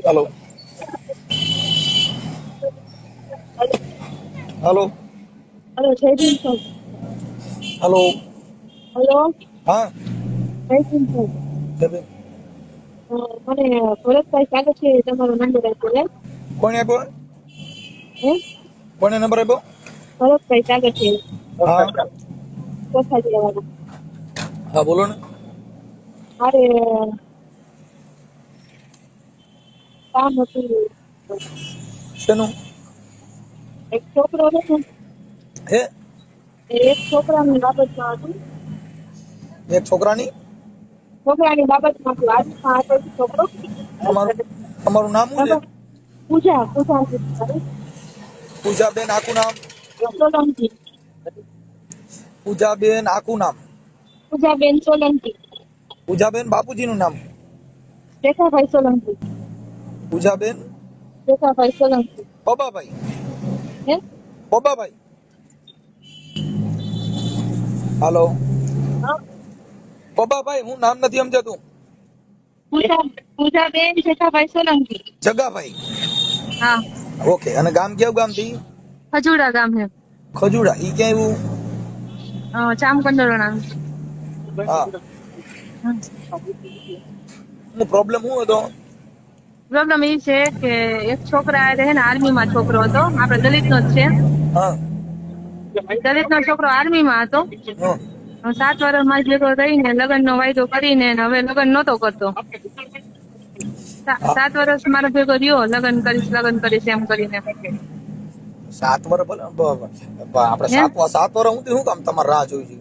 Hello hello hello Jaydeep sir. Hello hello हाँ Jaydeep sir. જબે મને ભરતભાઈ કાગળ છે તમારો નંબર આપ્યો કોને આપ્યો હે કોને નંબર આપ્યો ભરતભાઈ કાગળ છે હા કોઠાજી વાળા. હા બોલો ને મારે કામ હતું. શેનું એક છોકરો છે ને હે એક છોકરાની બાબતમાં હતું. એક છોકરાની છોકરાની બાબતમાં હતું. આજમાં હતો ઈ છોકરો. તમારું તમારું નામ શું છે પૂજા પૂજાબેન આખું નામ સોલંકી. પૂજાબેન આખું નામ પૂજાબેન સોલંકી. પૂજાબેન બાપુજીનું નામ રેખાભાઈ સોલંકી. પૂજાબેન રેખાભાઈ સોલંકી. પબાભાઈ હે પબાભાઈ હાલો હા. પબાભાઈ હું નામ નથી સમજાતું પૂજાબેન રેખાભાઈ સોલંકી. જગાભાઈ હા. ઓકે અને ગામ કેવું ગામ થી ખજુડા ગામ છે. ખજુડા ઈ ક્યાં આવ્યું ચામકંડોરણા. હા હું પ્રોબ્લેમ શું હતો પ્રોબ્લેમ એ છે કે એક છોકરા રહે ને આર્મી માં છોકરો હતો, આપડે દલિત નો જ છે. હા દલિત નો છોકરો આર્મી માં હતો. હા 7 વર્ષ માં ભેગો રહીને લગ્ન નો વાયદો કરીને હવે લગ્ન નતો કરતો. 7 વર્ષ મારો ભેગો રહ્યો, લગ્ન કરીશ એમ કરીને. 7 વર્ષ આપણે હે 7 વર્ષ શું કામ તમારે રાહ જોઈ છે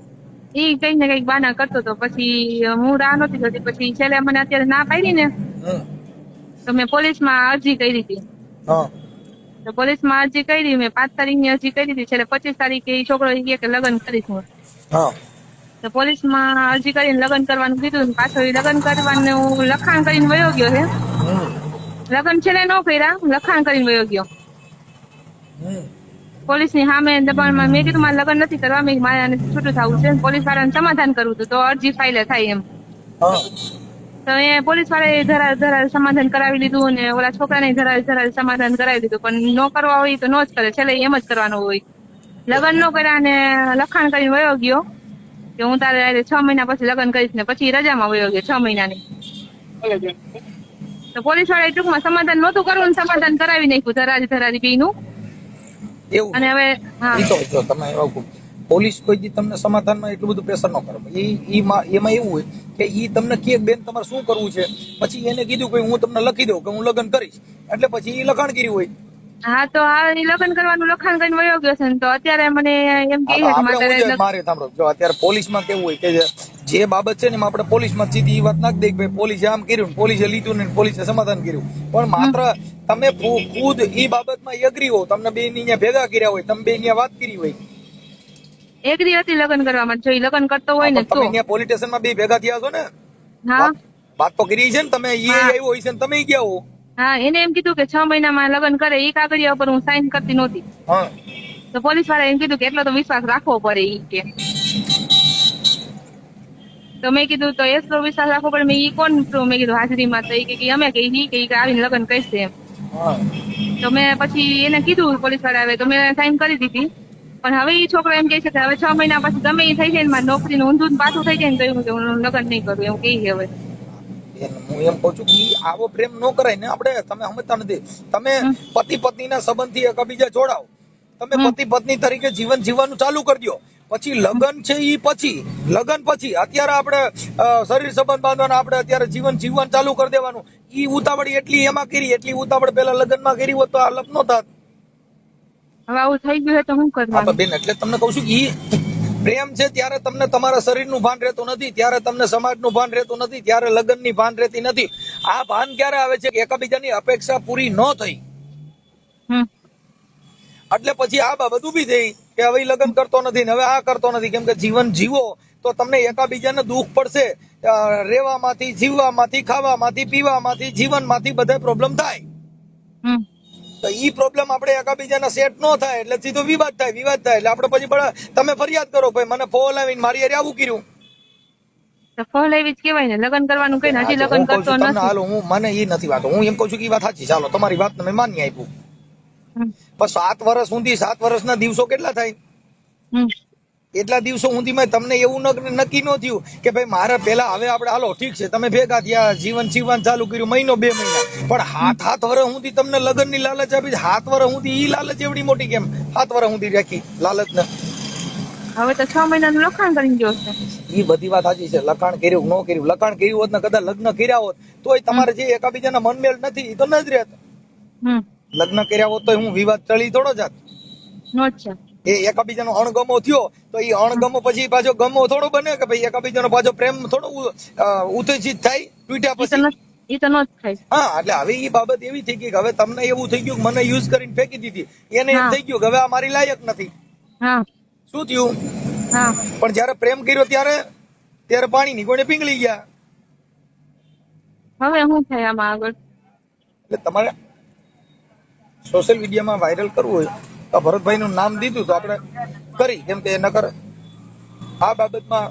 ઈ કઈક ને કઈક બાના કરતો હતો. પછી હું રાહ નતી થતી. પછી છેલ્લે મને અત્યારે ના પાડી ને તો મેં પોલીસ માં અરજી કરી હતી. હા તો પોલીસ માં અરજી કરી, મેં 5 તારીખની અરજી કરી હતી. છેલ્લે 25 તારીખે એ છોકરો કહે કે લગ્ન કરીશ હું. હા તો પોલીસ માં અરજી કરીને લગ્ન કરવાનું કીધું. પાછો એ લગ્ન કરવાનું લખાણ કરીને વયો ગયો છે. લગ્ન છેલ્લે ન કર્યા, લખાણ કરીને વયો ગયો. પોલીસ ની સામે દબાણમાં મેં કીધું મારે લગ્ન નથી કરવા, મારે છૂટું થવું છે. પોલીસ વાળાને સમાધાન કરવું હતું તો અરજી ફાઇલ થાય એમ. હા તો એ પોલીસ વાળાએ ધરાર સમાધાન કરાવી લીધું અને ઓલા છોકરાને ધરાર સમાધાન કરાવી દીધું. પણ ન કરવા હોય તો ન જ કરે, છેલ્લે એમ જ કરવાનું હોય. લગ્ન ન કર્યા અને લખાણ કરીને વયો ગયો કે હું તારે 6 મહિના પછી લગ્ન કરીશ ને પછી રજામાં વયો ગયો 6 મહિનાની. તો પોલીસ વાળાએ ટૂંકમાં સમાધાન નહોતું કરવું, સમાધાન કરાવી નાખ્યું ધરારી બેયનું. એવું અને હવે હા ઈ તો જો તમે પોલીસ કોઈ દી તમને સમાધાનમાં એટલું બધું પ્રેશર ન કરે. એમાં એવું હોય કે ઈ તમને કે બેન તમારે શું કરવું છે, પછી એને કીધું કે હું તમને લખી દઉં કે હું લગ્ન કરીશ, એટલે પછી ઈ લખાણ કર્યું હોય. હા તો આ લગ્ન કરવાનું લખાણ કરીને વયો ગયો છે ને તો અત્યારે મને એમ હા કહે તો છે કે આપણે મારે હું મારે સાંભળો, જો અત્યારે પોલીસમાં કેવું હોય કે જે બાબત છે ને એમાં આપણે પોલીસમાં સીધી ઈ વાત નાખી દઈએ કે ભાઈ પોલીસે આમ કર્યું ને પોલીસે લીધું ને પોલીસે સમાધાન કર્યું. પણ માત્ર તમે ખુદ ઈ બાબતમાં એગ્રી હો, તમને બે ની ભેગા કર્યા હોય, તમે બે ની વાત કરી હોય, એગ્રી હતી લગ્ન કરવા માટે. જો ઈ લગ્ન કરતો હોય ને પણ તો તમે ત્યાં પોલીસ સ્ટેશનમાં બે ભેગા થયા છો ને, હા વાત તો કરી છે ને તમે, ઈ હા આવ્યો હોય છે ને તમે ગયા હો. હા એને એમ કીધું કે 6 મહિનામાં લગ્ન કરે. ઈ કાગળિયા ઉપર હું સાઈન કરતી નહોતી. હા તો પોલીસ વાળા એમ કીધું કે એટલો તો વિશ્વાસ રાખવો પડે ઈ કે. તો મેં કીધું તો એટલો વિશ્વાસ રાખવો પડે, મેં ઈ કોણ મેં કીધું હાજરીમાં. તો ઈ કે અમે કે ઈ કે આવીને લગ્ન કરશે એમ. હા તો મેં પછી એને કીધું પોલીસ વાળા આવે તો મેં સાઈન કરી દીધી. પણ હવે ઈ છોકરો એમ કે છે કે હવે 6 મહિના પછી ગમે ઈ થઈ જાય ને મારી નોકરીનું ઊંધું પાછું થઈ જાય ને તો હું લગ્ન નહીં કરું એવું કહી હવે. હું એમ કઉ છું કે આવો પ્રેમ ન કરાય ને. આપણે તમે સમજતા નથી. તમે પતિ પત્નીના સંબંધથી એકબીજા જોડાઓ, તમે પતિ પત્ની તરીકે જીવન જીવવાનું ચાલુ કરી દો. પછી લગ્ન છે ઈ પછી, લગ્ન પછી અત્યારે આપણે શરીર સંબંધ બાંધવાના, આપણે અત્યારે જીવન જીવન ચાલુ કરી દેવાનું. ઈ ઉતાવળી એટલી એમાં કરી, એટલી ઉતાવળ પેલા લગ્નમાં કરી હોત તો આ લપ નો થાત. હવે આવું થઈ ગયું હોય તો શું હા તો કરવાનું? બેન એટલે તમને કઉ છું કે ઈ પ્રેમ છે ત્યારે તમને તમારા શરીરનું ભાન રહેતું નથી, ત્યારે તમને સમાજનું ભાન રહેતું નથી, ત્યારે લગ્નની ભાન રહેતી નથી. આ ભાન ક્યારે આવે છે કે એકબીજાની અપેક્ષા પૂરી ન થઈ, એટલે પછી આ બાબત ઉભી થઈ કે હવે લગ્ન કરતો નથી ને હવે આ કરતો નથી. કેમ કે જીવન જીવો તો તમને એકાબીજાને દુઃખ પડશે. રહેવામાંથી, જીવવામાંથી, ખાવામાંથી, પીવામાંથી, જીવનમાંથી બધા પ્રોબ્લેમ થાય. તો ઈ પ્રોબ્લેમ આપણે એકાબીજાના સેટ નો થાય એટલે સીધો વિવાદ થાય એટલે આપણે પછી તમે ફરિયાદ કરો ભાઈ મને ફોન આવીને મારી હારે આવું કર્યું. તો ફહલાવી જ કહેવાય ને, લગ્ન કરવાનું કઈ હજી આજે લગ્ન હું કહું કરતો છું તમને, નથી. હાલો હું મને એ નથી વાત, હું એમ કહું છું કે એ વાત સાચી, ચાલો તમારી વાત તમે માની આપ્યું. હમ. પણ 7 વર્ષ સુધી, 7 વર્ષના દિવસો કેટલા થાય? હમ. એટલા દિવસો સુધીમાં તમને એવું નક્કી ન થયું કે ભાઈ મારે પેલા, હવે આપણે હાલો ઠીક છે તમે ભેગા થયા, જીવન જીવન ચાલુ કર્યું, મહિનો 2 મહિના, પણ 7 વર્ષ સુધી તમને લગ્નની લાલચ આપી, 7 વર્ષ સુધી ઈ લાલચ એવડી મોટી કેમ? 7 વર્ષ સુધી રાખી લાલચ ને. હવે તો 6 મહિનાનું લખાણ કરી ગયો છે. ઈ બધી વાત સાચી છે, લખાણ કર્યું ન કર્યું, લખાણ કર્યું હોત ને કદાચ લગ્ન કર્યા હોત તોય તમારે જે એકાબીજાના મનમેળ નથી એ તો ન જ રહેત. હમ. લગ્ન કર્યા હોત તો હું વિવાદ ચડી થોડો જાત. નો જ છે. એ એકાબીજાનો અણગમો થયો તો એ અણગમો પછી પાછો ગમો થોડો બને કે ભાઈ એકાબીજાનો પાછો પ્રેમ થોડો ઉત્તેજિત થાય તૂટ્યા ઈ તો પછી. ઈ તો નો જ થાય. હા, એટલે હવે એ બાબત એવી થઈ ગઈ કે હવે તમને એવું થઈ ગયું કે મને યુઝ કરીને ફેંકી દીધી, એને એમ હા. થઈ ગયું કે હવે આ મારી લાયક નથી. હા. શું થયું? હા. પણ જયારે પ્રેમ કર્યો ત્યારે પાણીની કોઈને પીંગળી ગયા. હવે શું થાય આમાં આગળ? એટલે તમારે સોશિયલ મીડિયામાં વાયરલ કરવું હોય તો ભરતભાઈ નું નામ દીધું તો આપણે કરી, કેમ કે નકર આ બાબતમાં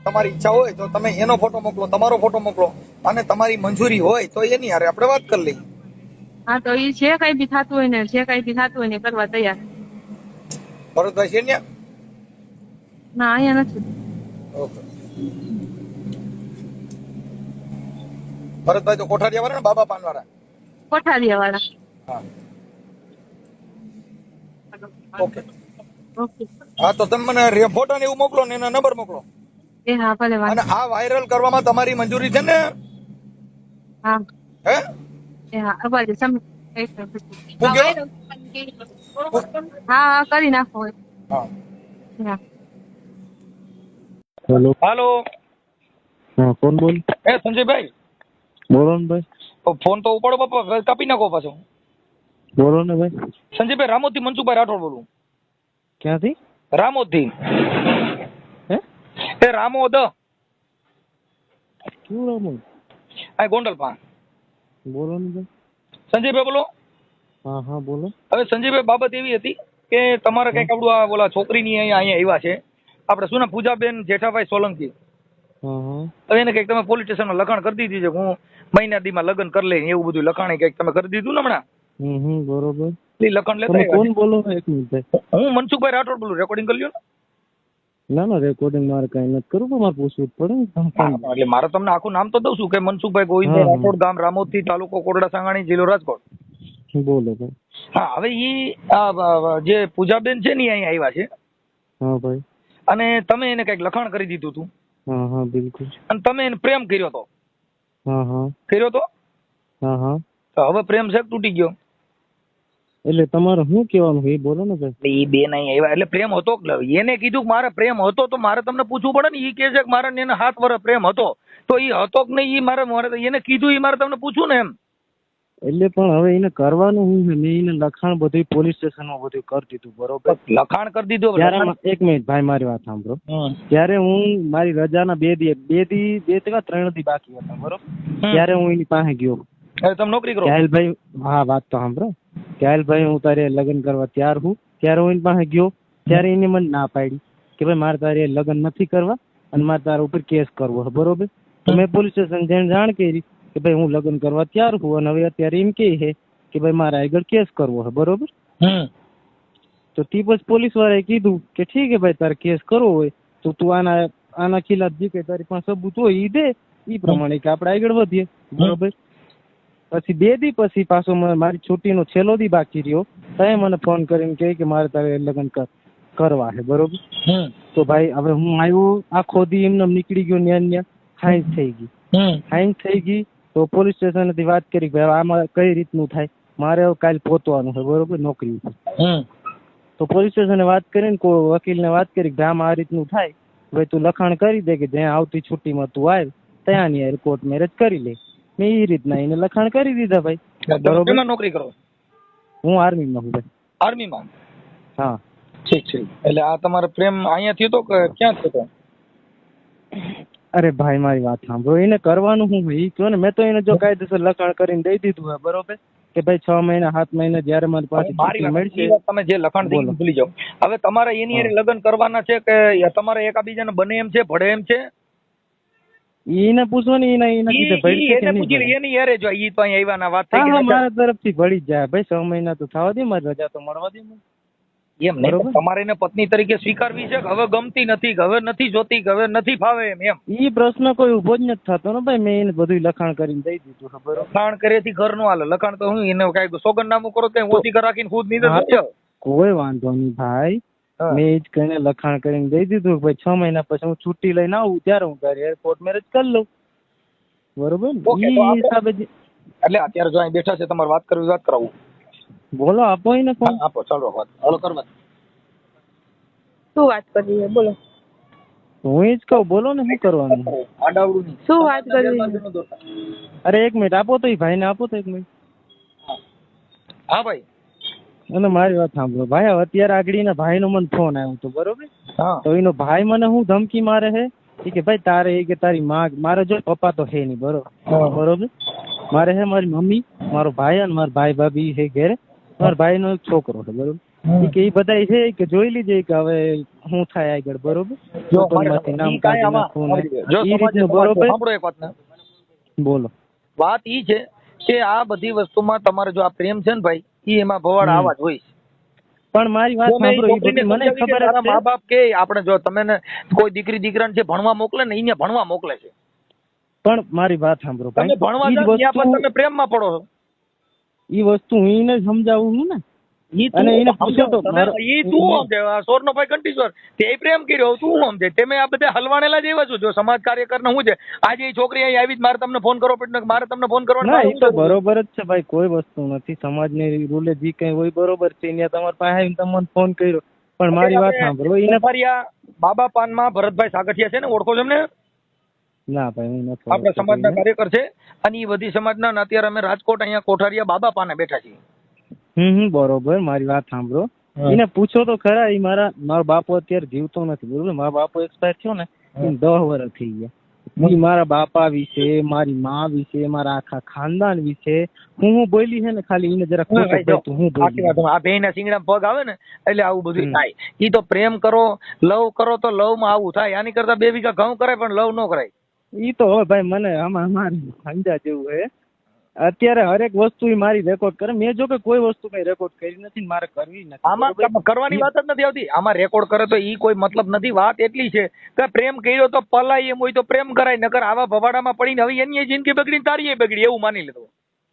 તમારી ઈચ્છા હોય તો તમે એનો ફોટો મોકલો, તમારો ફોટો મોકલો, અને તમારી મંજૂરી હોય તો એની હારે આપણે વાત કરી લઈએ. હા, તો ઈ જે કઈ બી થતું હોય ને, જે કઈ બી થતું હોય ને કરવા તૈયાર. ભરતભાઈ છે ને? ના, અહીંયા નથી. ઓકે. ભરતભાઈ તો કોઠારિયા વાળા ને, બાબા પાનવાળા? કોઠારીયા વાળા. હા, ઓકે. ઓકે. હા, તો તમે મને ફોટો ને એવું મોકલો ને એના નંબર મોકલો. એ હા, ભલે અને વાંધો. આ વાયરલ કરવામાં તમારી મંજૂરી છે ને? હા. હે? એ હા, અવાજ સમ એક હું કયો? હા, હા, કરી નાખો. હા. હા. હેલો. હાલો. હા, કોણ બોલ? સંજયભાઈ બોલો ને ભાઈ. ફોન તો ઉપાડો બાપા, કાપી નાખો પાછો. બોલો ને ભાઈ. સંજયભાઈ રામોદથી મનસુખભાઈ રાઠોડ બોલું. ક્યાંથી? રામોદથી. હે? એ રામોદ. શું રામો? આ ગોંડલ પા. બોલો ને ભાઈ. સંજયભાઈ બોલો. હા હા બોલો. હવે સંજયભાઈ બાબત એવી હતી કે તમારે કઈક આપણું આ ઓલા છોકરીની અહીંયા આવ્યા છે, આપણે શું નામ, પૂજાબેન જેઠાભાઈ સોલંકી. હા હા. હવે એને કઈક તમે પોલીસ સ્ટેશનમાં લખાણ કરી દીધી છે, હું મહિના દીમાં લગ્ન કરી લઈ, એવું બધું લખાણ કઈક તમે કરી દીધું ને હમણાં? બરોબર. એ લખાણ લેતા તમે આવ્યા કોણ છે. બોલો? એક મિનિટ ભાઈ. હું મનસુખભાઈ રાઠોડ બોલું, રેકોર્ડિંગ કરી લ્યો ને. ના ના, રેકોર્ડિંગ મારે કઈ નથી કરવું, પણ મારે પૂછવું જ પડે ને. તમે કોણ? એટલે મારે તમને આખું નામ તો દઉં છું કે મનસુખભાઈ ગોવિંદભાઈ હા, હા. રાઠોડ, ગામ રામોદથી, તાલુકો કોરડા સાંગાણી, જિલ્લો રાજકોટ. બોલો ભાઈ. હા, હવે જે પૂજાબેન છે ને અહીંયા આવ્યા છે, હા ભાઈ. અને તમે એને કઈક લખાણ કરી દીધું હતું, હા હા બિલકુલ. અને તમે એને પ્રેમ કર્યો હતો. હા હા. કર્યો તો? હા હા. તો હવે પ્રેમ છે કે તૂટી ગયો? એટલે તમારે શું કહેવાનું છે એ બોલો ને ભાઈ. એ બેન અહીં આવ્યા એટલે પ્રેમ હતો કે એને કીધું કે મારે પ્રેમ હતો, તો મારે તમને પૂછવું પડે ને. એ કહે છે કે મારે એને 7 વર્ષ પ્રેમ હતો, તો એ હતો કે નહીં એ મારે એને કીધું, એ મારે તમને પૂછવું ને એમ. એટલે પણ હવે એને કરવાનું શું છે? મેં એને લખાણ બધું પોલીસ સ્ટેશનમાં બધું કરી દીધું, બરોબર. લખાણ કરી દીધું. ત્યારે એક મિનિટ ભાઈ, મારી વાત સાંભળો. ત્યારે હું મારી રજાના 3 દી બાકી હતા, બરોબર. ત્યારે હું એની પાસે ગયો. તમે નોકરી કરો? ક્યાલભાઈ, હા વાત તો સાંભળો. ક્યાલભાઈ, હું તારે લગ્ન કરવા તૈયાર હું. ત્યારે હું એની પાસે ગયો, ત્યારે એને મને ના પાડી કે ભાઈ મારે તારે લગ્ન નથી કરવા અને મારે તારા ઉપર કેસ કરવો છે, બરોબર. તો મેં પોલીસ સ્ટેશન જઈને જાણ કરી કે ભાઈ હું લગ્ન કરવા તૈયાર છું, અને હવે અત્યારે એમ કહે છે કે ભાઈ મારે આગળ કેસ કરવો છે, બરોબર. તો તે પછી પોલીસ વાળાએ કીધું કે ઠીક છે ભાઈ, તારે કેસ કરવો હોય તો તું આના ખિલાફ જે કઈ તારી પાસે સબૂત હોય એ દે, એ પ્રમાણે કે આપણે આગળ વધીએ, બરોબર. પછી 2 દી પછી પાછો મારી છુટ્ટીનો છેલ્લો દી બાકી રહ્યો, ત્યાં મને ફોન કરીને કહે કે મારે તારે લગ્ન કરવા છે, બરોબર. તો ભાઈ હવે હું આવ્યો, આખો દી એમને નીકળી ગયો, ન્યા હાઈન્સ થઈ ગઈ. તો પોલીસ સ્ટેશનથી વાત કરી ભાઈ આમાં કઈ રીતનું થાય, મારે હવે કાલે પહોંચવાનું છે, બરોબર, નોકરી ઉપર. તો પોલીસ સ્ટેશને વાત કરીને, કોઈ વકીલને વાત કરી કે આમાં આ રીતનું થાય, ભાઈ તું લખાણ કરી દે કે જ્યાં આવતી છુટ્ટીમાં તું આવ ત્યાંની કોર્ટ મેરેજ કરી લે. મેં એ રીતના એને લખાણ કરી દીધા ભાઈ, બરોબર. નોકરી કરો? હું આર્મીમાં છું ભાઈ. આર્મીમાં? હા. ઠીક છે. એટલે આ તમારો પ્રેમ અહીંયા થયો તો કે ક્યાં થયો તો? અરે ભાઈ મારી વાત સાંભળો, એને કરવાનું શું એ કહો ને. મેં તો એને જો કાયદેસર લખાણ કરીને દઈ દીધું હોય, બરોબર, કે ભાઈ 6 મહિના 7 મહિના જયારે મારી પાસે મળશે. તમે જે લખાણ થઈ ભૂલી જાઓ. હવે તમારે એની હારે લગ્ન કરવાના છે કે તમારે એકાબીજાને બને એમ છે, ભળે એમ છે? એને પૂછો ને એને કીધે ભળી છે કે એને નહીં પૂછી ભળી? એની યારે જો ઈ તો અહીં આવ્યા ના વાત થઈ હા હા ગઈ મારા તરફથી ભળી જ જાય ભાઈ, 6 મહિના તો થવા દે, મારી રજા તો મળવા દે મને. એમ નહીં બરોબર. તમારે એને પત્ની તરીકે સ્વીકારવી છે કે હવે ગમતી નથી કે હવે નથી જોતી કે હવે નથી ફાવે એમ ઈ પ્રશ્ન કોઈ ઉભો જ નથી થતો ને ભાઈ, મેં એને બધું લખાણ કરીને દઈ દીધું છે, બરોબર. લખાણ કરેથી ઘર નો હાલે. લખાણ તો હું એને કઈ સોગંદનામું કરો તો ઓછી કર રાખીને ખુદ ની હા, તો કોઈ વાંધો નહીં ભાઈ, મેં જ કહીને લખાણ કરીને દઈ દીધું ભાઈ 6 મહિના પછી હું છુટ્ટી લઈને આવું ત્યારે હું તારી એરપોર્ટ મેરેજ કરી લઉં, બરોબર ને? ઓકે, તો ઈ આપણે- હિસાબે એટલે અત્યારે જો અહીં બેઠા છે તમારે વાત કરવી વાત કરાવું. બોલો, આપો એને ફોન. હા, આપો ચાલો વાત હાલો કરવા. શું વાત કરવી છે બોલો, હું એ જ કહું, બોલો ને શું કરવાનું. આડાવડું નહીં. શું વાત કરવી છે? અરે 1 મિનિટ આપો તો, એ ભાઈને આપો તો 1 મિનિટ. હા ભાઈ. અને મારી વાત સાંભળો ભાઈ, હવે અત્યારે આગળ એના ભાઈનો મને ફોન આવ્યો હતો, બરોબર. હા તો એનો ભાઈ મને હું ધમકી મારે છે ઈ કે ભાઈ તારે એ કે તારી માં, મારે જો પપ્પા તો હે નહીં, બરોબર. હા. બરોબર. મારે હે મારી મમ્મી, મારો ભાઈ અને મારા ભાઈ ભાભી છે ઘેરે, મારા ભાઈનો એક છોકરો છે, બરોબર. ઈ કે ઈ બધા છે કે જોઈ લીજે કે હવે શું થાય આગળ, બરોબર. જો છોકરીમાંથી નામ ઈ કાંઈ કાઢી આમાં- નાખવું ને જો ઈ સમાજને રીતનું, સમાજ બરોબર. સાંભળો એક વાત ને. બોલો. વાત ઈ છે કે આ બધી વસ્તુમાં તમારે જો આ પ્રેમ છે ને ભાઈ, ઈ એમાં ભવાડ આવા જ હોય છે. પણ મારી વાત તમે ઈ સાંભળો, ઈ છોકરીને બધી મને સમજાવી કે ખબર જ તારા છે. મા બાપ કે આપણે જો તમે ને કોઈ દીકરી દીકરાને જે ભણવા મોકલે ને એને ભણવા મોકલે છે. પણ મારી વાત સાંભળો તમે ભાઈ, ભણવા ઈ જ જાઓ ત્યાં વસ્તુ, પણ તમે પ્રેમમાં પડો છો. ઈ વસ્તુ હું એને સમજાવું છું ને. ઈ તું અને એને પૂછો તો સમજાવ, મારો- ઈ તું સમજે. આ સોરનો ભાઈ કંટીશ્વર તે પ્રેમ કર્યો, તું સમજે. તમે આ બધા હલવાણેલા જ એવા છો. જો સમાજ કાર્યકરને હું છે, આજે ઈ છોકરી અહીં આવી જ મારે તમને ફોન કરવો પડે ને મારે તમને ફોન કરવાનો ના, મારે એ તો શું કરવું? બરોબર જ છે ભાઈ, કોઈ વસ્તુ નથી. સમાજની રૂલે જે કઈ હોય બરોબર છે. ત્યાં તમારા પાસે આવીને તમને ફોન કર્યો, પણ મારી વાત સાંભળો, એને કુંભારિયા બાબા પાનમાં ભરતભાઈ સાગઠિયા છે ને, ઓળખો છો એમને? ના ભાઈ હું નથી આપણા ઓળખતો સમાજના કોઈને. કાર્યકર છે અને ઈ બધી સમાજના ને અત્યારે અમે રાજકોટ અહીંયા કોઠારિયા બાબા પાને બેઠા છીએ. બરોબર. મારી વાત સાંભળો, એને પૂછો તો ખરા. ઈ મારો બાપો અત્યારે જીવતો નથી, બરોબર. મારો બાપો એક્સપાયર થયો ને એને 10 વર્ષ થઈ ગયા. ઈ મારા બાપા વિશે, મારી માં વિશે, મારા આખા ખાનદાન વિશે હું બોલી છે ને, ખાલી એને જરા ખોટું હું આખી બોલી. વાત આ ભેંના શિંગડામાં પગ આવે ને એટલે આવું બધું થાય. ઈ તો પ્રેમ કરો, લવ કરો તો લવ માં આવું થાય. આની કરતા 2 વીઘા ઘઉં કરાય પણ લવ ન કરાય. ઈ તો હવે ભાઈ મને આમાં મારી સમજા જેવું છે. અત્યારે હરેક વસ્તુ ઈ મારી રેકોર્ડ કરે. મેં જો કે કોઈ વસ્તુ કઈ રેકોર્ડ કરી નથી ને મારે કરવી નથી. આમાં કરવાની વાત જ નથી આવતી. આમાં રેકોર્ડ કરે તો ઈ કોઈ મતલબ નથી. વાત એટલી છે કે પ્રેમ કર્યો તો પલાય એમ હોય તો પ્રેમ કરાય, નકર આવા ભવાડામાં પડીને હવે એની જિંદગી બગડી તારી બગડી એવું માની લેતો.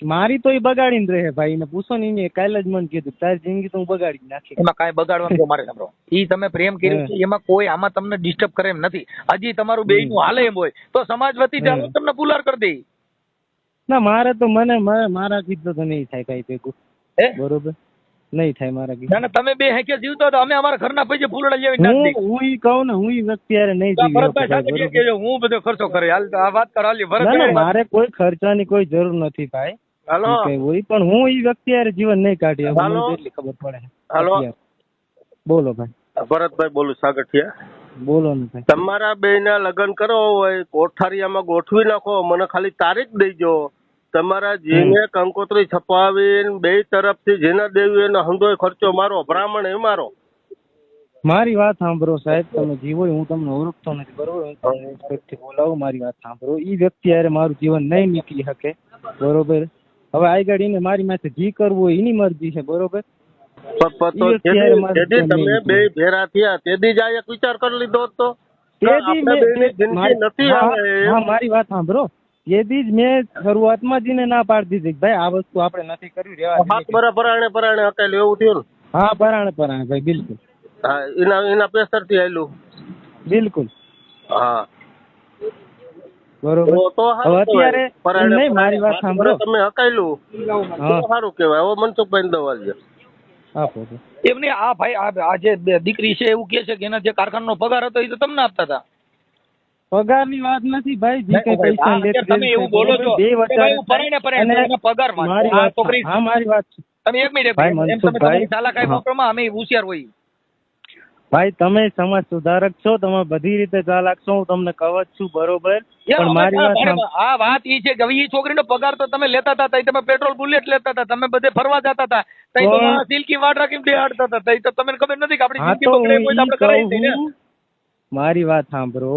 મારી તો ઈ બગાડીને રહે ભાઈ. એને પૂછો ને, એને કાલે જ મને કીધું તારી જિંદગી તો હું બગાડી જ નાખી. એમાં કાંઈ બગાડવાનું તો મારે સાંભળો. ઈ તમે પ્રેમ કર્યો છે એમાં કોઈ આમાં તમને ડિસ્ટર્બ કરે એમ નથી. હજી તમારું બેયનું હાલે એમ હોય તો સમાજ વતી ચાલો તમને પુલાર કરી દે. ના મારે તો મારા કીધું તો નહીં થાય કઈ ભેગું, હે? બરોબર. નહીં થાય મારા ના કીધું. ના, તમે બે હેકે જીવતો તો અમે અમારા ઘરના પૈસે ફૂલડા જેવી નાખી દઈએ. હું ઈ કહું ને, હું ઈ વ્યક્તિ હારે નહીં તો આ જીવી શકું ભરતભાઈ ભાઈ, સાથે બરોબર. કહેજો, હું બધો ખર્ચો કરે. હાલ તો આ વાત કર. હાલ ના ના, ભરતભાઈ મારે કોઈ ખર્ચાની કોઈ જરૂર નથી ભાઈ. હાલો ઈ કઈ હોય પણ હું ઈ વ્યક્તિ હારે જીવન નહીં કાઢી શકું. હાલો. મને એટલી ખબર પડે. હાલો. અત્યારે. બોલો ભાઈ, ભરતભાઈ બોલું, સાગઠિયા. બોલો ને ભાઈ. તમારા બેયના લગ્ન કરવા હોય કોઠારિયામાં ગોઠવી નાખો, મને ખાલી તારીખ દઈજો. તમારા જેને કંકોત્રી છપાવીને બે તરફથી જેને દેવી એને હંધોય ખર્ચો મારો, બ્રાહ્મણ એ મારો. મારી વાત સાંભળો સાહેબ, તમે જીવો હું તમને ઓળખતો નથી, બરોબર. હું તમને respect થી બોલાવું. મારી વાત સાંભળો, ઈ વ્યક્તિ હારે મારું જીવન નહીં નીકળી શકે, બરોબર. હવે આગળ એને મારી માથે જી કરવું હોય એની મરજી છે, બરોબર. તો જેદી તમે બે ભેરા થયા તેદી જ આ એક વિચાર કરી લીધો હતો કે આપણે બેયની જિંદગી નથી આવે એમ. હા, મારી વાત સાંભળો. એદી જ મેં શરૂઆતમાં જ એને ના પાડી દીધી કે ભાઈ આ વસ્તુ આપણે નથી કરવી, રહેવા હાથ દઈએ. બરા પરાણે હકાયેલું એવું થયું ને? હા, પરાણે ભાઈ, બિલકુલ હા, એના પેસર થી આવેલું. બિલકુલ, હા, બરોબર. તો હવે અત્યારે પરાણે નહીં, મારી વાત હાથ સાંભળો. બરા તમે હકાયેલું હા, તો સારું કહેવાય. હવે મનસુખભાઈ દવાલ આપો તો. એમને આ ભાઈ આ જે દીકરી છે એવું કે છે કે એના જે કારખાનાનો પગાર હતો એ તો તમને આપતા હતા. પગારની વાત નથી ભાઈ, જે કઈ પૈસા હા, લેતી તમે એવું બોલો છો બે કે ભાઈ હું વચારે પરાણે અને એના પગારમાં મારી આ વાત, છોકરી હા મારી વાત છે. તમે એક મિનિટ ભાઈ એમ તમે મનસુખભાઈ, તમારી ચાલાકાઈ હા. વાપરોમાં અમે હોશિયાર હોય. ભાઈ તમે સમાજ સુધારક છો, તમે બધી રીતે ચાલાક છો, હું તમને કહું જ છું, બરોબર. પણ મારી વાત સાંભળો. આ વાત ઈ છે કે હવે ઈ છોકરીનો પગાર તો તમે લેતા હતા, તઈ તમે પેટ્રોલ બુલેટ લેતા હતા, તમે બધે ફરવા જતા હતા, તઈ તો પણ- આ સિલ્કી વાટ રાખીને બેહાડતા હતા, તઈ તો તમને ખબર નથી કે આપણી હા, જિંદગી તો બગડે કોઈ તો હું આપણે ઈ કરાવી દઈએ ને. કહું, મારી વાત સાંભળો.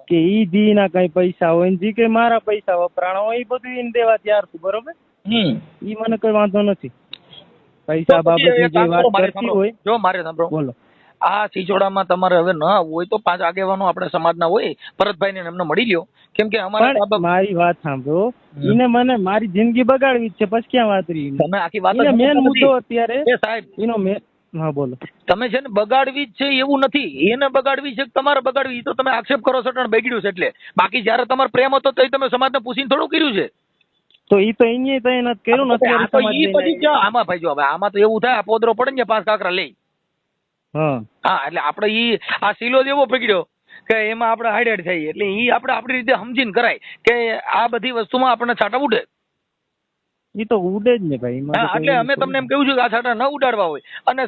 કે ઈ દી ના કઈ પૈસા હોય ને જી કે મારા પૈસા વપરાણા હોય એ બધું એને દેવા તૈયાર છું, બરોબર. ઈ મને કઈ વાંધો નથી. પૈસા બાબતની જે વાત કરતી હોય. જો મારે સાંભળો, બોલો. આ સિસોડામાં તમારે હવે ન આવવું હોય તો 5 આગેવાનો આપણે સમાજના હોય, ભરતભાઈ ને એમને મળી લ્યો, કેમ કે અમારા પણ મારી વાત સાંભળો, એને મને મારી જિંદગી બગાડવી જ છે, પછી ક્યાં વાત રહી. તમે આખી વાત મેન મુદ્દો અત્યારે એ સાહેબ એનો મેન. હા બોલો. તમે છે ને બગાડવી જ છે એવું નથી, એને બગાડવી છે કે તમારે બગાડવી, ઈ તો તમે આક્ષેપ કરો છો બગડ્યું છે એટલે. બાકી જયારે તમારો પ્રેમ હતો તો તમે સમાજને પૂછીને થોડું કર્યું છે. તો ઈ તો અહીંયા તો નથી કર્યું નથી. આ તો ઈ પછી જો આમાં ભાઈ જો હવે આમાં તો એવું થાય, આ પોદરો પડે ને 5 કાકરા લઈ. હા એટલે આપણે ઈ આ સિલો જ એવો પકડ્યો કે એમાં આપણે હાઈડ થઈ, એટલે ઈ આપણે આપણી રીતે સમજીને કરાય કે આ બધી વસ્તુમાં આપણને છાંટા ઉડે. ઈ તો ઉડે જ ને ભાઈ. હા એટલે અમે તમને એમ કહ્યું છું કે આ છાંટા ન ઉડાડવા હોય, અને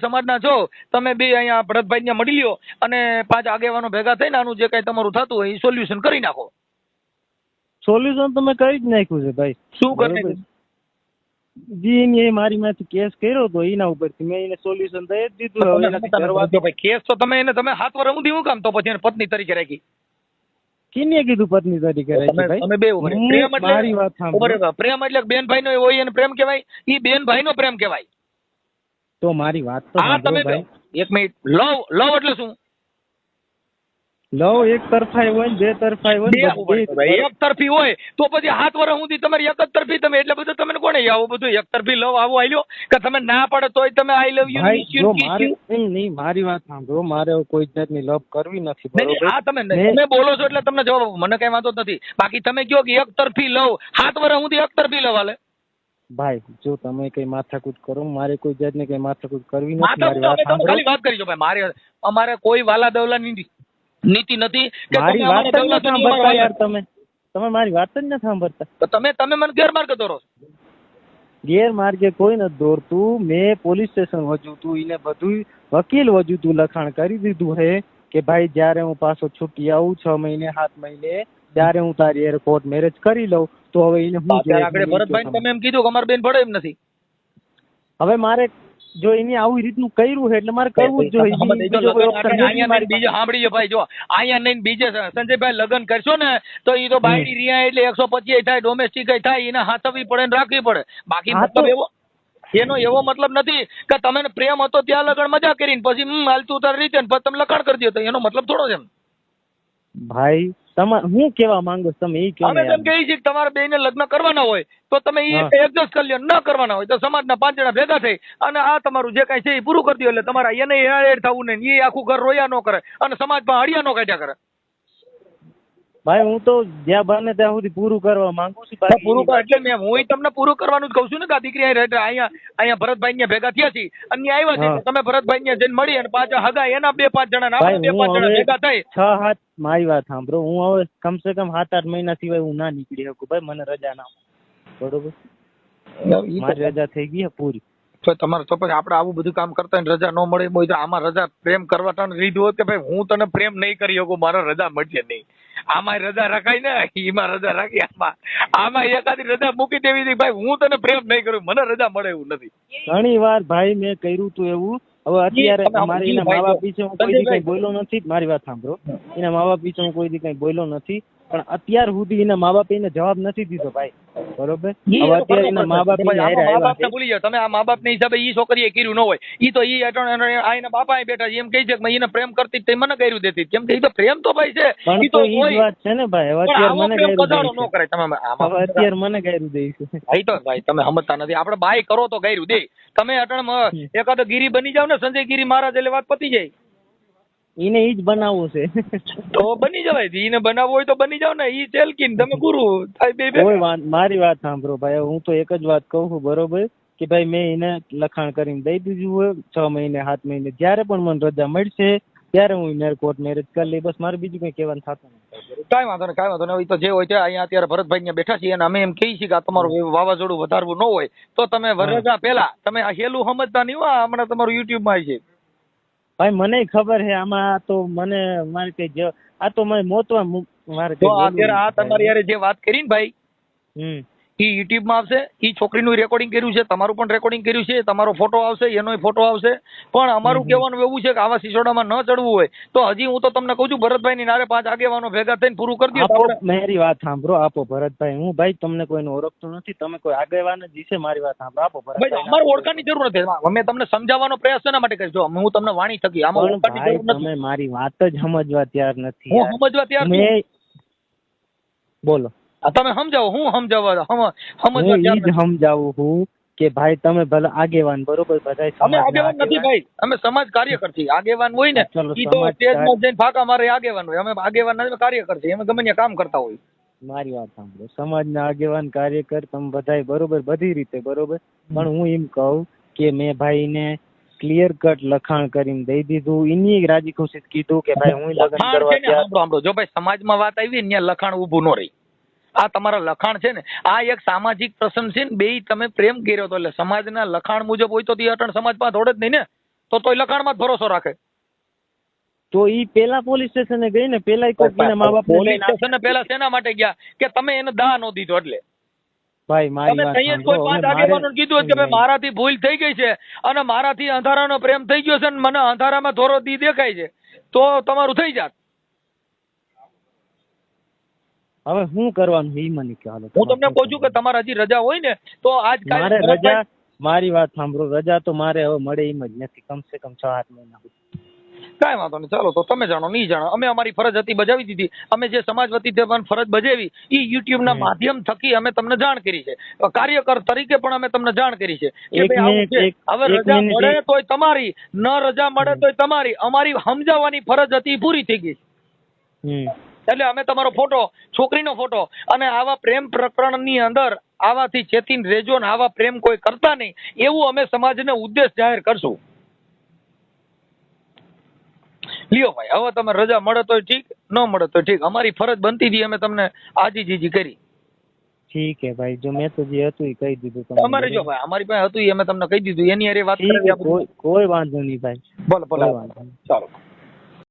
સમાજના છો તમે બે અહીંયા ભરતભાઈ ને મળી લ્યો અને 5 આગેવાનો ભેગા થઈને આનું જે કઈ તમારું થતું હોય એ સોલ્યુશન કરી નાખો. સોલ્યુશન તો મેં કરી જ નાખ્યું છે ભાઈ. શું કરી નાખ્યું? જી એ મારી માંથી કેસ કર્યો તો એના ઉપરથી મેં એને સોલ્યુશન દઈ જ દીધું. હવે એનાથી કરવા ભાઈ કેસ તો તમે 7 વર્ષ સુધી હું કામ તો પછી એને પત્ની તરીકે રાખી? કિને કીધું પત્ની તરીકે રાખી ભાઈ? તમે બે મારી વાત સાંભળો. પ્રેમ એટલે બેનભાઈ નો હોય એને પ્રેમ કહેવાય, ઈ બેનભાઈ નો પ્રેમ કહેવાય. તો મારી વાત તો સાંભળો ભાઈ. એક મિનિટ, લવ એટલે શું? લવ એક તરફાઈ હોય ને બે તરફાઈ હોય. એક તરફી હોય તો પછી 7 વર્ષ સુધી તમારી એક જ તરફી, તમે એટલે બધું તમને કોને આવું બધું એક તરફી લવ આવું આલ્યો કે તમે ના પડે તોય તમે આઈ લવ યુ નહીં. મારી વાત સાંભળો, મારે કોઈ જાતની લવ કરવી નથી, બરોબર. હા તમે બોલો છો એટલે તમને જવાબ, મને કઈ વાંધો નથી. બાકી તમે કહો કે એક તરફી લવ 7 વર્ષ સુધી એક તરફી લવ હાલે. ભાઈ જો તમે કઈ માથાકૂટ કરો, મારે કોઈ જાતની કઈ માથાકૂટ કરવી નથી. ખાલી વાત કરી જો ભાઈ, અમારે કોઈ વાલા દવલાની નીતિ નથી કે મારી વાત જ ન સાંભળતા યાર. તમે મારી વાત જ ન સાંભળતા. તમે મને ગેરમાર્ગે દોરો છો. ગેરમાર્ગે કોઈ નથી દોરતું. મેં પોલીસ સ્ટેશન વજુતું, એને બધું વકીલ વજુતું લખાણ કરી દીધું હે કે ભાઈ જયારે હું પાછો છૂટી આવું 6 મહિને 7 મહિને ત્યારે હું તારી એર કોર્ટ મેરેજ કરી લઉં. તો હવે એને હું આગળ ભરતભાઈ તમે એમ કીધું કે અમારે બેન ભળે એમ નથી. હવે મારે જો એને આવી રીતનું કર્યું છે એટલે મારે કરવું જ જોઈએ. સાંભળી જો ભાઈ, જો અહીંયા નહીં બીજે સંજયભાઈ લગ્ન કરશો ને તો એ તો બાયડી રિયા એટલે 125 થાય, ડોમેસ્ટિક થાય, એને હાથવી પડે ને રાખવી પડે. બાકી મતલબ એનો એવો મતલબ નથી કે તમે પ્રેમ હતો ત્યાં લગ્ન મજા કરીને પછી હાલતું તારી રીતે તમે લખાણ કરી દો, તો એનો મતલબ થોડો છે ભાઈ. તમારે હું કેવા માંગો તમે એ કહો. અમે તેમ કહી છીએ કે તમારે બેને લગ્ન કરવાના હોય તો તમે એડજસ્ટ કરી લો, ન કરવાના હોય તો સમાજના 5 જણા ભેગા થઈ અને આ તમારું જે કઈ છે એ પૂરું કરી દો. એટલે તમારા એને એડ થવું નહીં, એ આખું ઘર રોયા ન કરે અને સમાજમાં હળિયા ન કાઢ્યા કરે. ભાઈ હું તો જ્યાં બને ત્યાં સુધી પૂરું કરવા માંગુ છું. પૂરું એટલે હું તમને પૂરું કરવાનું જ કહું છું ને કે આ દીકરી અહીંયા ભરતભાઈ ને ભેગા થયા છે અને આવ્યા છે, તમે ભરતભાઈ ને જઈને મળી અને 5 હગા એના 2-5 જણા 2-5 જણા ભેગા થઈ 6-7 મારી વાત સાંભળો. હું હવે કમસે કમ 7-8 મહિના સિવાય હું ના નીકળી શકું ભાઈ. મને રજા ના બરોબર, મારી રજા થઈ ગઈ પૂરી. તો તમારે તો પછી આપણે આવું બધું કામ કરતા રજા ન મળે હોય તો આમાં રજા પ્રેમ કરવા લીધું હોત કે ભાઈ હું તને પ્રેમ નહીં કરી શકું, મારે રજા મળશે નહીં. આમાં રજા રખાય ને, એમાં રજા રાખી, આમાં એકાદી રજા મૂકી દેવી હતી ભાઈ હું તને પ્રેમ નહીં કરું, મને રજા મળે એવું નથી. ઘણી વાર ભાઈ મેં કર્યું તું એવું. હવે અત્યારે મારી એના મા બાપ વિશે હું કોઈ દી કઈ બોલ્યો નથી. મારી વાત સાંભળો, એના મા બાપ વિશે હું કોઈ દી કઈ બોલ્યો નથી, પણ અત્યાર સુધી એના મા બાપ એને જવાબ નથી દીધો ભાઈ, બરોબર. હવે અત્યારે એના મા બાપ ભૂલી જાવ તમે. આ મા બાપ ને હિસાબે ઈ છોકરીએ કર્યું ન હોય, ઈ તો ઈ એના બાપા બેઠા એમ કહી છે કે એને પ્રેમ કરતી તે મને કર્યું દેતી, કેમ કે ઈ તો પ્રેમ તો ભાઈ છે. પણ તો ઈ વાત છે ને ભાઈ. હવે અત્યારે મને ગાયરું ન કરે તમે. હવે અત્યારે મને ગાયરું દઈશું ભાઈ. તો ભાઈ તમે સમજતા નથી. આપણે બાય કરો તો ગાયરું દે. તમે અટણ એકાદો ગીરી બની જાવ ને સંજય ગીરી મહારાજ એટલે વાત પતી જાય. એને ઈ જ બનાવવું છે તો બની જવાય. એને બનાવવું હોય તો બની જાવ ને. ઈ ચેલકીન તમે ગુરુ મારી વાત સાંભળો ભાઈ. હું તો એક જ વાત કહું છું, બરોબર, કે ભાઈ મેં એને લખાણ કરીને દઈ દીધું હોય 6 મહિને 7 મહિને જયારે પણ મને રજા મળશે ત્યારે હું એને કોર્ટ મેરેજ કરી લઈ. બસ મારે બીજું કઈ કહેવાનું થતું નથી. કાંઈ વાંધો નહીં, કાંઈ વાંધો નહીં. તો જે હોય છે અહીંયા અત્યારે ભરતભાઈ ને બેઠા છીએ અને અમે એમ કહીએ છીએ કે આ તમારું વાવાઝોડું વધારવું ન હોય તો તમે રજા પહેલા તમે આ હેલું સમજતા નહીં હો. હમણાં તમારું યુટ્યુબ માં આવી છે ભાઈ. મને ખબર છે આમાં તો મને મારે કઈ આ તો મને મોતવા મારે તો અત્યારે આ તમારી યાર જે વાત કરી ને ભાઈ ઈ યુટ્યુબ માં આવશે, ઈ છોકરીનું રેકોર્ડિંગ કર્યું છે, તમારું પણ રેકોર્ડિંગ કર્યું છે, તમારો ફોટો આવશે, એનોય ફોટો આવશે. પણ અમારું કહેવાનું એવું છે કે આવા સિસોડામાં ન ચડવું હોય તો હજી હું તો તમને કહું છું ભરતભાઈ ની નારે 5 આગેવાનો ભેગા થઈને પૂરું કરી દો. આપો મારી વાત સાંભળો, આપો ભરતભાઈ. હું ભાઈ તમને કોઈને ઓળખતો નથી, તમે કોઈ આગેવાન જ છે. મારી વાત સાંભળો, આપો ભરતભાઈ. અમારે ઓળખાણની જરૂર નથી, અમે તમને સમજાવવાનો પ્રયાસ શેના માટે કરીશું? હું તમને વાણી થકી આમાં ઓળખાણની જરૂર નથી. તમે મારી વાત જ સમજવા તૈયાર નથી. હું સમજવા તૈયાર છું. બોલો. તમે સમજાવો, હું સમજાવવા હું ઈ જ સમજાવું છું કે ભાઈ તમે ભલે આગેવાન, બરોબર, બધા અમે આગેવાન નથી ભાઈ, અમે સમાજ કાર્યકર છીએ. આગેવાન હોય ને ઈ તો સ્ટેજમાં જઈને ફાકા મારે આગેવાન હોય. અમે આગેવાન નથી, કાર્યકર છીએ. અમે ગમે ત્યાં કામ કરતા હોય. મારી વાત સાંભળો, સમાજના આગેવાન કાર્યકર તમે બધાય બરોબર, બધી રીતે બરોબર. પણ હું એમ કહું કે મેં ભાઈને ક્લિયર કટ લખાણ કરીને દઈ દીધું. એની રાજી ખુશી કીધું કે ભાઈ હું લગ્ન કરવા તૈયાર. જો ભાઈ સમાજમાં વાત આવી ને ત્યાં લખાણ ઊભું ન રહી. આ તમારા લખાણ છે ને, આ એક સામાજિક પ્રસંગ છે ને, બેય તમે પ્રેમ કર્યો તો એટલે સમાજના લખાણ મુજબ હોય તો તે અટણ સમાજ પાસે થોડે જ નહીં ને, તો તોય લખાણમાં જ ભરોસો રાખે. તો ઈ પેલા પોલીસ સ્ટેશને ગઈ ને, પેલા કોકીના મા બાપ પોલીસ સ્ટેશને પેલા શેના માટે ગયા કે તમે એને દાહ નો દીધો એટલે. ભાઈ મારી વાત તમે કોઈ 5 આગેવાનોને કીધું કે ભાઈ મારાથી ભૂલ થઈ ગઈ છે અને મારાથી અંધારાનો પ્રેમ થઈ ગયો છે ને મને અંધારામાં ધોરો દી દેખાય છે, તો તમારું થઈ જાત. હવે શું કરવાનું ઈ મને કહો. હું તમને કહું છું કે તમારે હજી રજા હોય ને તો આજ મારે રજા, મારી વાત સાંભળો, રજા તો મારે હવે મળે એમ જ નથી, કમસે કમ 6-8 મહિના. કાંઈ વાંધો નહીં, ચાલો તો તમે જાણો નહીં જાણો, અમે અમારી ફરજ હતી બજાવી દીધી. અમે જે સમાજ વતી ફરજ બજાવી એ યુટ્યુબ ના માધ્યમ થકી અમે તમને જાણ કરી છે. કાર્યકર તરીકે પણ અમે તમને જાણ કરી છે કે ભાઈ આવું છે. હવે રજા મળે તોય તમારી, ન રજા મળે તોય તમારી. અમારી સમજાવવાની ફરજ હતી પૂરી થઈ ગઈ. એટલે અમે તમારો ફોટો, છોકરીનો ફોટો અને આવા પ્રેમ પ્રકરણની અંદર આવાથી ચેતીને રેજો ને આવા પ્રેમ કોઈ કરતા નહીં એવું અમે સમાજને ઉદ્દેશ જાહેર કરશું. લ્યો ભાઈ, હવે તમે રજા મળે તો ઠીક, ન મળે તો ઠીક. અમારી ફરજ બનતી હતી, અમે તમને આજીજી કરી. ઠીક હે ભાઈ, જો મેં તો જે હતું એ કહી દીધું. અમારે જો ભાઈ અમારી પાસે હતું એ અમે તમને કહી દીધું. એની હારે વાત કરી, કોઈ વાંધો નહીં ભાઈ. ભલે ભલે, ચાલો.